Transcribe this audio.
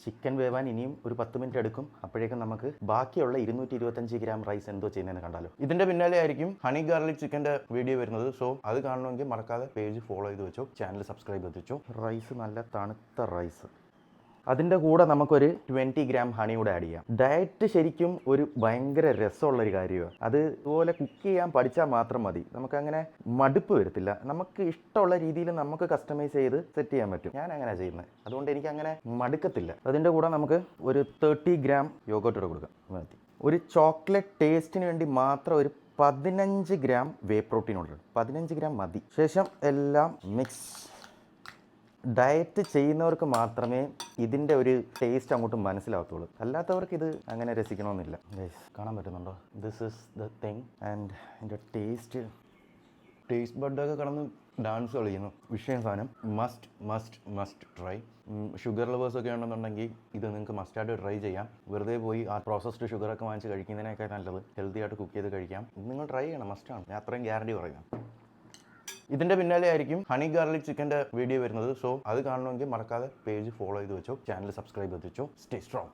Chicken വേവാൻ ഇനിയും ഒരു 10 മിനിറ്റ് എടുക്കും. അപ്പോഴേക്കും നമുക്ക് ബാക്കിയുള്ള 225 ഗ്രാം റൈസ് എന്തോ ചെയ്യുന്നതെന്ന് കണ്ടാലോ. ഇതിന്റെ പിന്നാലെ ആയിരിക്കും ഹണി ഗാർലിക് ചിക്കൻ്റെ വീഡിയോ വരുന്നത്. സോ അത് കാണണമെങ്കിൽ മറക്കാതെ പേജ് ഫോളോ ചെയ്ത് വെച്ചോ, ചാനൽ സബ്സ്ക്രൈബ് ചെയ്ത് വെച്ചോ. റൈസ് നല്ല തണുത്ത റൈസ്, അതിൻ്റെ കൂടെ നമുക്കൊരു 20 ഗ്രാം ഹണി കൂടെ ആഡ് ചെയ്യാം. ഡയറ്റ് ശരിക്കും ഒരു ഭയങ്കര രസമുള്ളൊരു കാര്യമാണ്. അത് ഇതുപോലെ കുക്ക് ചെയ്യാൻ പഠിച്ചാൽ മാത്രം മതി, നമുക്കങ്ങനെ മടുപ്പ് വരത്തില്ല. നമുക്ക് ഇഷ്ടമുള്ള രീതിയിൽ നമുക്ക് കസ്റ്റമൈസ് ചെയ്ത് സെറ്റ് ചെയ്യാൻ പറ്റും. ഞാൻ അങ്ങനെ ചെയ്യുന്നത്, അതുകൊണ്ട് എനിക്ക് അങ്ങനെ മടുക്കത്തില്ല. അതിൻ്റെ കൂടെ നമുക്ക് ഒരു 30 ഗ്രാം യോഗോട്ട് കൂടെ കൊടുക്കാം. മതി. ഒരു ചോക്ലേറ്റ് ടേസ്റ്റിന് വേണ്ടി മാത്രം ഒരു 15 ഗ്രാം വേ പ്രോട്ടീൻ ഉണ്ട്. 15 ഗ്രാം മതി. ശേഷം എല്ലാം മിക്സ്. ഡയറ്റ് ചെയ്യുന്നവർക്ക് മാത്രമേ ഇതിൻ്റെ ഒരു ടേസ്റ്റ് അങ്ങോട്ട് മനസ്സിലാകത്തുള്ളൂ, അല്ലാത്തവർക്ക് ഇത് അങ്ങനെ രസിക്കണമെന്നില്ല. കാണാൻ പറ്റുന്നുണ്ടോ? This is the thing. And ഇതിൻ്റെ ടേസ്റ്റ് ബഡൊക്കെ കടന്ന് ഡാൻസ് കളിക്കുന്നു. വിഷയം സാധനം മസ്റ്റ് ട്രൈ. ഷുഗർ ലവേഴ്സൊക്കെ ഉണ്ടെന്നുണ്ടെങ്കിൽ ഇത് നിങ്ങൾക്ക് മസ്റ്റായിട്ട് ട്രൈ ചെയ്യാം. വെറുതെ പോയി ആ പ്രോസസ്ഡ് ഷുഗറൊക്കെ വാങ്ങിച്ച് കഴിക്കുന്നതിനേക്കാൾ നല്ലത് ഹെൽത്തി ആയിട്ട് കുക്ക് ചെയ്ത് കഴിക്കാം. നിങ്ങൾ ട്രൈ ചെയ്യണം, മസ്റ്റാണ്. ഞാൻ അത്രയും ഗ്യാരണ്ടി പറയാം. ഇതിൻ്റെ പിന്നാലെ ആയിരിക്കും ഹണി ഗാർലിക് ചിക്കൻ്റെ വീഡിയോ വരുന്നത്. സോ അത് കാണണമെങ്കിൽ മറക്കാതെ പേജ് ഫോളോ ചെയ്ത് വെച്ചോ, ചാനൽ സബ്സ്ക്രൈബ് ചെയ്ത് വെച്ചോ. Stay strong.